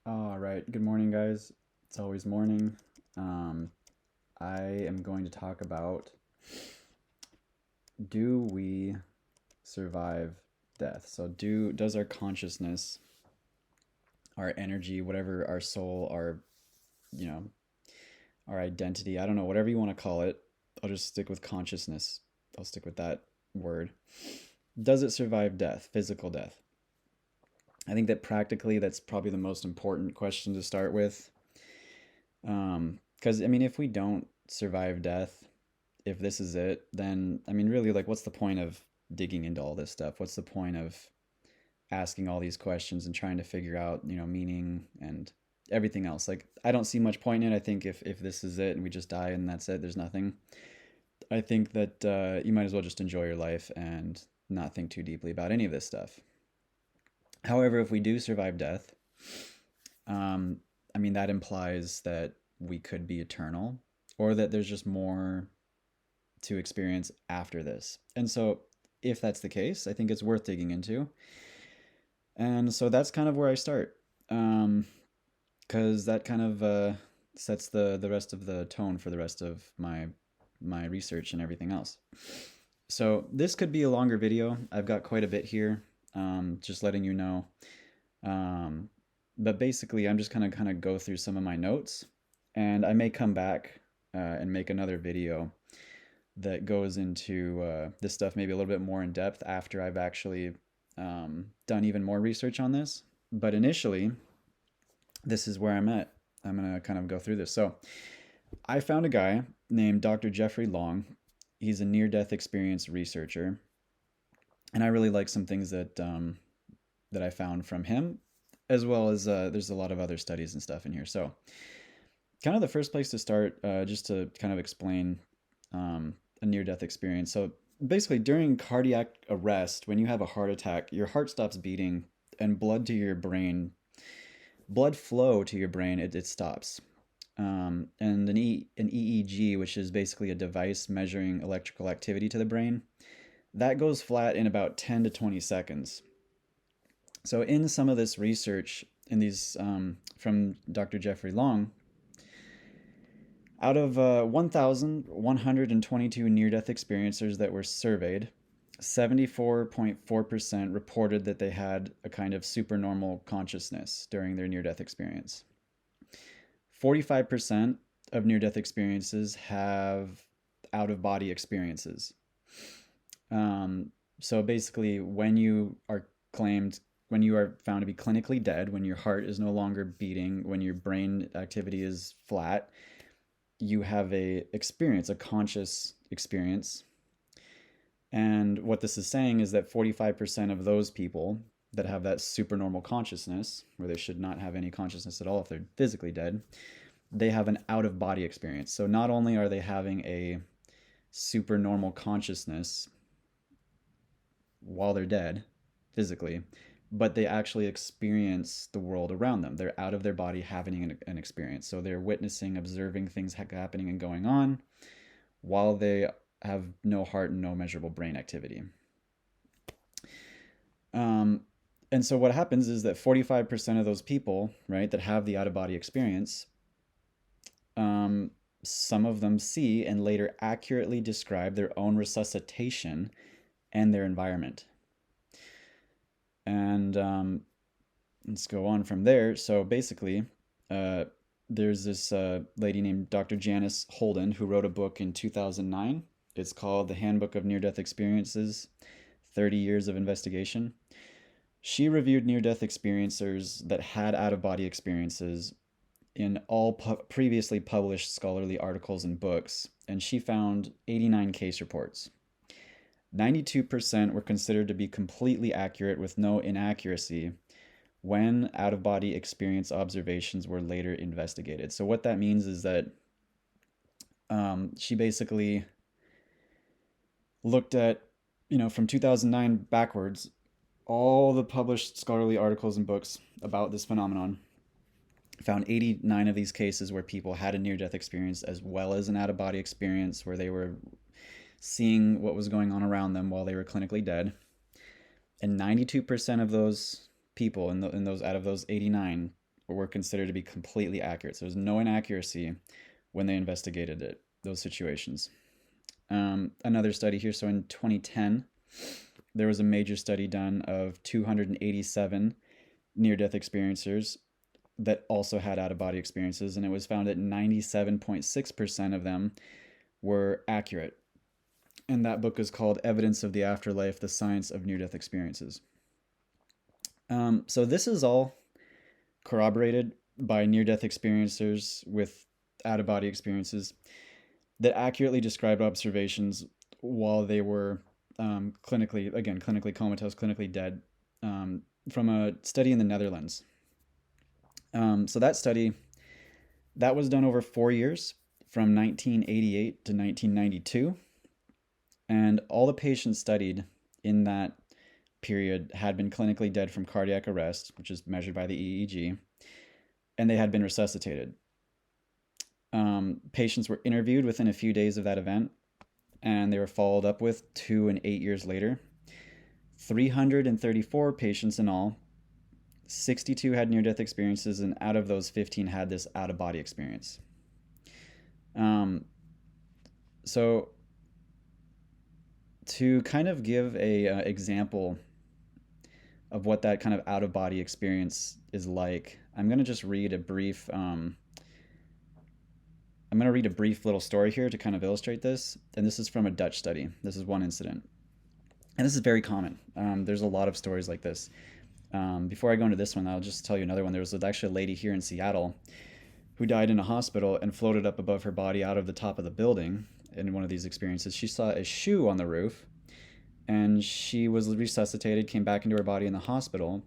All right. Good morning, guys. It's always morning. Um, I am going to talk about, do we survive death? So does our consciousness, our energy, whatever, our soul, you know, our identity, I don't know, whatever you want to call it. I'll just stick with consciousness. I'll stick with that word. Does it survive death, physical death? I think that practically that's probably the most important question to start with. Because I mean, if we don't survive death, if this is it, then I mean, really, like, what's the point of digging into all this stuff? What's the point of asking all these questions and trying to figure out, meaning and everything else? Like, I don't see much point in it. I think if this is it and we just die and that's it, there's nothing. I think that you might as well just enjoy your life and not think too deeply about any of this stuff. However, if we do survive death, um, I mean, that implies that we could be eternal or that there's just more to experience after this. And so, if that's the case, I think it's worth digging into. And so that's kind of where I start, because that kind of sets the rest of the tone for the rest of my research and everything else. So this could be a longer video. I've got quite a bit here, just letting you know. Um, but basically, I'm just gonna kind of go through some of my notes, and I may come back and make another video that goes into this stuff maybe a little bit more in depth after I've actually done even more research on this. But initially, this is where I'm at. I'm going to kind of go through this. So, I found a guy named Dr. Jeffrey Long. He's a near death experience researcher. And I really like some things that I found from him, as well as there's a lot of other studies and stuff in here. So, kind of the first place to start, just to kind of explain a near death experience. So basically, during cardiac arrest, when you have a heart attack, your heart stops beating and blood flow to your brain, it stops. And an EEG, which is basically a device measuring electrical activity to the brain, that goes flat in about 10 to 20 seconds. So, in some of this research, in these from Dr. Jeffrey Long, out of 1,122 near death experiencers that were surveyed, 74.4% reported that they had a kind of supernormal consciousness during their near death experience. 45% of near death experiences have out of body experiences. So basically, when you are found to be clinically dead, when your heart is no longer beating, when your brain activity is flat, you have a conscious experience. And what this is saying is that 45% of those people that have that supernormal consciousness, where they should not have any consciousness at all if they're physically dead, they have an out of body experience. So not only are they having a supernormal consciousness while they're dead physically, but they actually experience the world around them. They're out of their body having an experience. So they're witnessing, observing things happening and going on while they have no heart and no measurable brain activity. Um, and so what happens is that 45% of those people, right, that have the out of body experience, um, some of them see and later accurately describe their own resuscitation and their environment. And let's go on from there. So basically, uh, there's this lady named Dr. Janice Holden who wrote a book in 2009. It's called The Handbook of Near Death Experiences 30 Years of Investigation. She reviewed near death experiencers that had out of body experiences in all previously published scholarly articles and books, and she found 89 case reports. 92% were considered to be completely accurate with no inaccuracy when out of body experience observations were later investigated. So, what that means is that she basically looked at, from 2009 backwards, all the published scholarly articles and books about this phenomenon, found 89 of these cases where people had a near death experience as well as an out of body experience where they were seeing what was going on around them while they were clinically dead. And 92% of those people in those out of those 89 were considered to be completely accurate. So there's no inaccuracy when they investigated those situations. Another study here. So in 2010, there was a major study done of 287 near-death experiencers that also had out-of-body experiences, and it was found that 97.6% of them were accurate. And that book is called Evidence of the Afterlife, The Science of Near-Death Experiences. So this is all corroborated by near-death experiencers with out-of-body experiences that accurately described observations while they were clinically comatose, clinically dead, from a study in the Netherlands. So that study, that was done over 4 years, from 1988 to 1992. And all the patients studied in that period had been clinically dead from cardiac arrest, which is measured by the EEG, and they had been resuscitated. Patients were interviewed within a few days of that event, and they were followed up with 2 and 8 years later. 334 patients in all. 62 had near-death experiences, and out of those, 15 had this out-of-body experience. So to kind of give a example of what that kind of out-of-body experience is like, I'm going to just read a brief little story here to kind of illustrate this. And this is from a Dutch study. This is one incident. And this is very common. There's a lot of stories like this. Before I go into this one, I'll just tell you another one. There was actually a lady here in Seattle who died in a hospital and floated up above her body out of the top of the building in one of these experiences. She saw a shoe on the roof, and she was resuscitated, came back into her body in the hospital,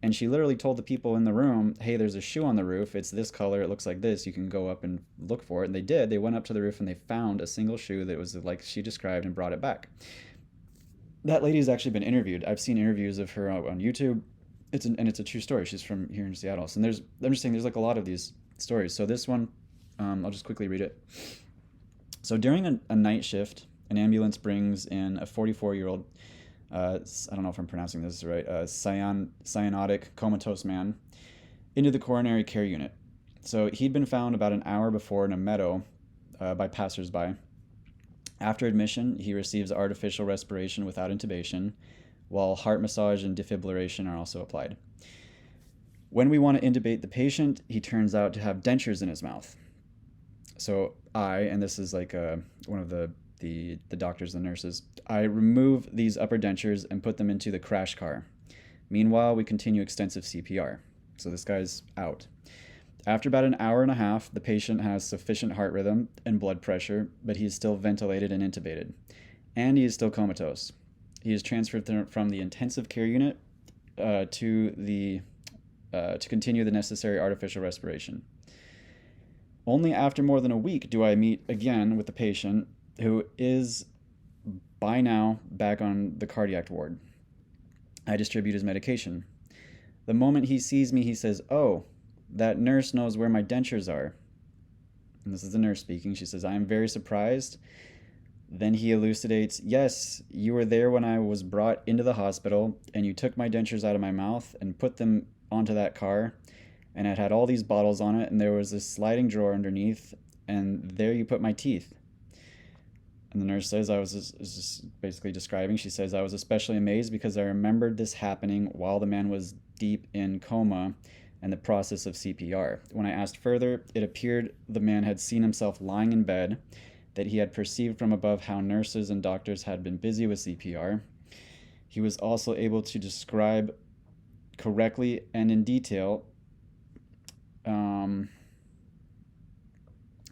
and she literally told the people in the room, hey, there's a shoe on the roof. It's this color. It looks like this. You can go up and look for it. And they did. They went up to the roof and they found a single shoe that was like she described and brought it back. That lady's actually been interviewed. I've seen interviews of her on YouTube. It's a true story. She's from here in Seattle. So I'm just saying there's like a lot of these stories. So this one, I'll just quickly read it. So during a night shift, an ambulance brings in a 44-year-old, I don't know if I'm pronouncing this right, cyanotic comatose man into the coronary care unit. So he'd been found about an hour before in a meadow by passersby. After admission, he receives artificial respiration without intubation, while heart massage and defibrillation are also applied. When we want to intubate the patient, he turns out to have dentures in his mouth. So and this is like one of the doctors and nurses, I remove these upper dentures and put them into the crash car. Meanwhile, we continue extensive CPR. So this guy's out. After about an hour and a half, the patient has sufficient heart rhythm and blood pressure, but he is still ventilated and intubated. And he is still comatose. He is transferred from the intensive care unit to continue the necessary artificial respiration. Only after more than a week do I meet again with the patient, who is by now back on the cardiac ward. I distribute his medication. The moment he sees me, he says, "Oh, that nurse knows where my dentures are." And this is the nurse speaking. She says, "I am very surprised." Then he elucidates, "Yes, you were there when I was brought into the hospital, and you took my dentures out of my mouth and put them onto that car, and it had all these bottles on it, and there was this sliding drawer underneath, and there you put my teeth." And the nurse says, I was just basically describing, she says, "I was especially amazed because I remembered this happening while the man was deep in coma and the process of CPR. When I asked further, it appeared the man had seen himself lying in bed, that he had perceived from above how nurses and doctors had been busy with CPR. He was also able to describe correctly and in detail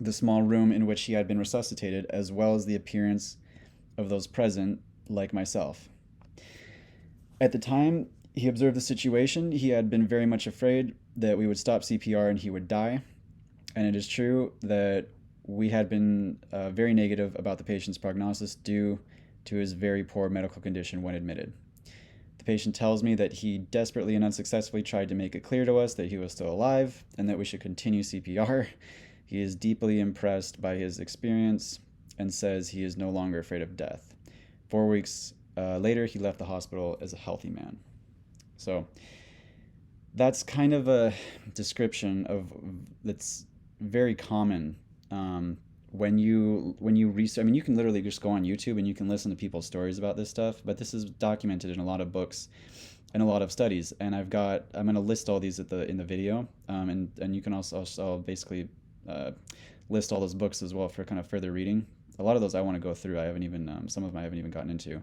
the small room in which he had been resuscitated, as well as the appearance of those present, like myself. At the time he observed the situation, he had been very much afraid that we would stop CPR and he would die. And it is true that we had been very negative about the patient's prognosis due to his very poor medical condition when admitted. The patient tells me that he desperately and unsuccessfully tried to make it clear to us that he was still alive and that we should continue CPR. He is deeply impressed by his experience and says he is no longer afraid of death. 4 weeks later, he left the hospital as a healthy man. So That's kind of a description of that's very common. Um, when you research, I mean, you can literally just go on YouTube and you can listen to people's stories about this stuff. But this is documented in a lot of books and a lot of studies. And I'm going to list all these at the in the video, and you can also I'll basically uh, list all those books as well for kind of further reading. A lot of those I want to go through. I haven't even some of them I haven't even gotten into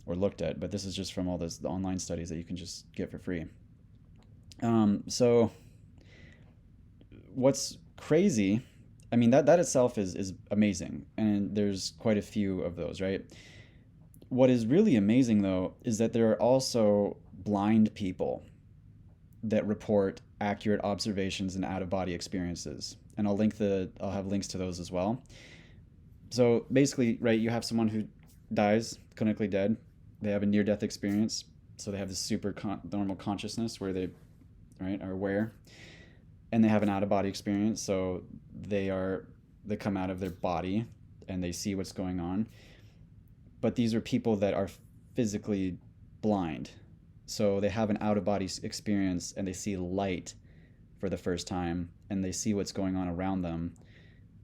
or looked at, but this is just from all the online studies that you can just get for free. So what's crazy, I mean, that itself is amazing, and there's quite a few of those, right? What is really amazing though is that there are also blind people that report accurate observations and out of body experiences. And I'll have links to those as well. So basically, right, you have someone who dies clinically dead. They have a near death experience. So they have this normal consciousness where they, right, are aware, and they have an out of body experience. So they come out of their body and they see what's going on. But these are people that are physically blind. So they have an out of body experience and they see light for the first time and they see what's going on around them.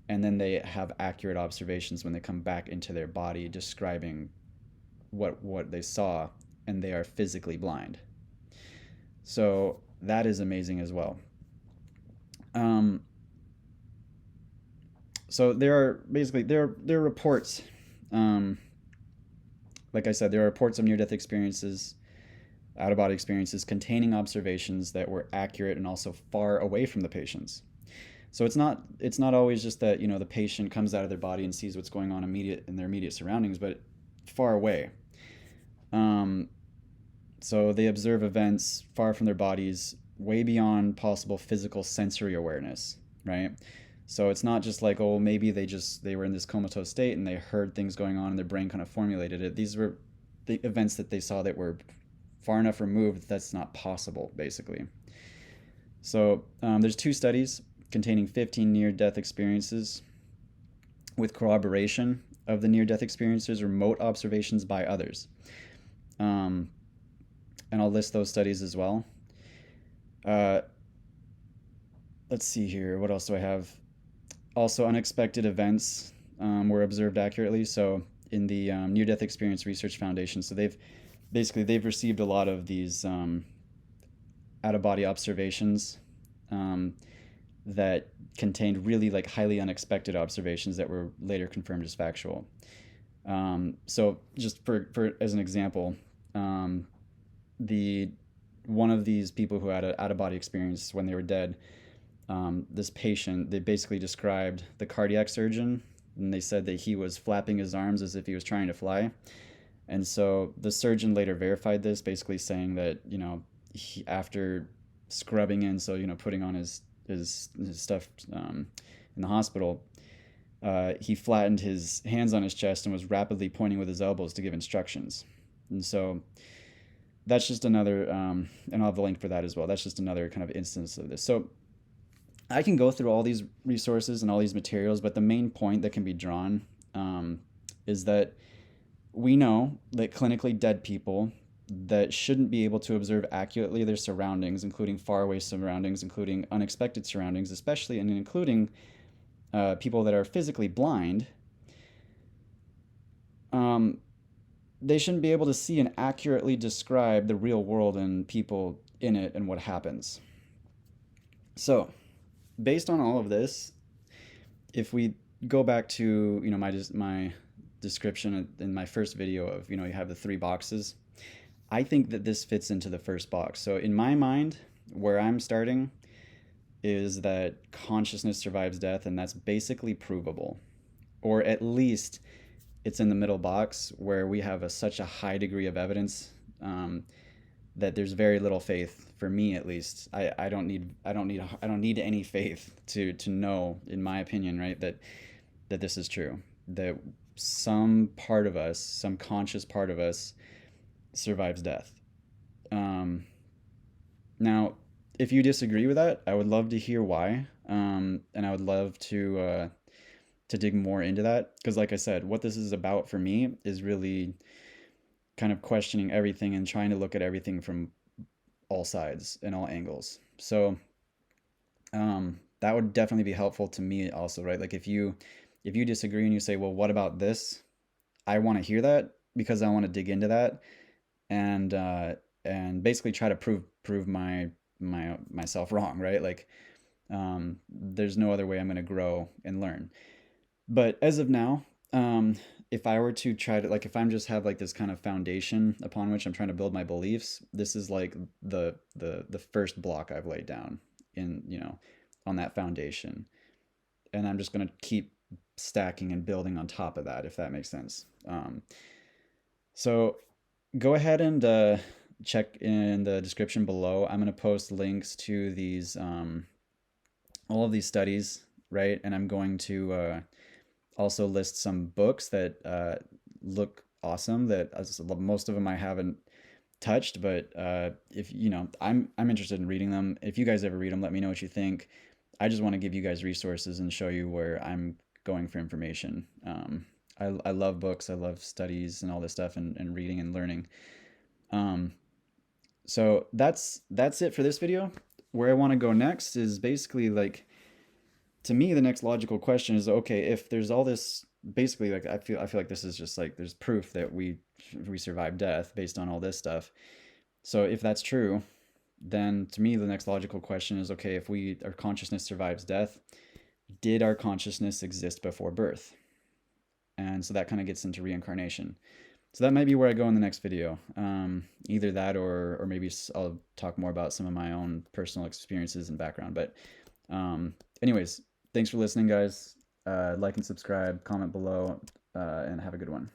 And then they have accurate observations when they come back into their body describing what they saw, and they are physically blind. So that is amazing as well. Um, so there are reports. Um, like I said, there are reports of near-death experiences, out-of-body experiences containing observations that were accurate and also far away from the patients. So it's not always just that the patient comes out of their body and sees what's going on in their immediate surroundings, but far away. Um, so they observe events far from their bodies, way beyond possible physical sensory awareness, right? So it's not just like, oh, maybe they were in this comatose state and they heard things going on and their brain kind of formulated it. These were the events that they saw that were far enough removed that that's not possible, basically. So there's two studies containing 15 near-death experiences with corroboration of the near-death experiences, remote observations by others. Um, and I'll list those studies as well. Uh, let's see here. What else do I have? Also, unexpected events were observed accurately. So in the Near-Death Experience Research Foundation, so they've received a lot of these out-of-body observations that contained really like highly unexpected observations that were later confirmed as factual. So just for as an example, the one of these people who had an out of body experience when they were dead, this patient, they basically described the cardiac surgeon, and they said that he was flapping his arms as if he was trying to fly. And so the surgeon later verified this, basically saying that after scrubbing in, so putting on his stuff in the hospital, he flattened his hands on his chest and was rapidly pointing with his elbows to give instructions. And so that's just another, and I'll have the link for that as well. That's just another kind of instance of this. So I can go through all these resources and all these materials, but the main point that can be drawn is that we know that clinically dead people that shouldn't be able to observe accurately their surroundings, including faraway surroundings, including unexpected surroundings, especially and including people that are physically blind, they shouldn't be able to see and accurately describe the real world and people in it and what happens. So, based on all of this, if we go back to my description in my first video of you have the three boxes, I think that this fits into the first box. So in my mind, where I'm starting is that consciousness survives death, and that's basically provable, or at least it's in the middle box where we have such a high degree of evidence that there's very little faith for me, at least. I don't need any faith to know, in my opinion, right, that this is true, that some part of us, some conscious part of us, survives death. Now, if you disagree with that, I would love to hear why, and I would love to dig more into that, because, like I said, what this is about for me is really kind of questioning everything and trying to look at everything from all sides and all angles. So that would definitely be helpful to me also, right? Like if you disagree and you say, well, what about this? I want to hear that because I want to dig into that and basically try to prove myself wrong, right? Like there's no other way I'm going to grow and learn. But as of now, if I were to try to, like, if I'm just have like this kind of foundation upon which I'm trying to build my beliefs, this is like the first block I've laid down in, on that foundation. And I'm just going to keep stacking and building on top of that, if that makes sense. So go ahead and check in the description below. I'm going to post links to these, all of these studies, right? And I'm going to also list some books that look awesome that most of them I haven't touched, but if I'm interested in reading them. If you guys ever read them, let me know what you think. I just want to give you guys resources and show you where I'm going for information. I love books. I love studies and all this stuff and reading and learning. Um, so that's it for this video. Where I want to go next is basically like, to me, the next logical question is, okay, if there's all this, basically, like I feel like this is just like there's proof that we survive death based on all this stuff. So if that's true, then to me the next logical question is, okay, if our consciousness survives death, did our consciousness exist before birth? And so that kind of gets into reincarnation. So that might be where I go in the next video. Either that, or maybe I'll talk more about some of my own personal experiences and background. But anyways, thanks for listening, guys. Like and subscribe, comment below, and have a good one.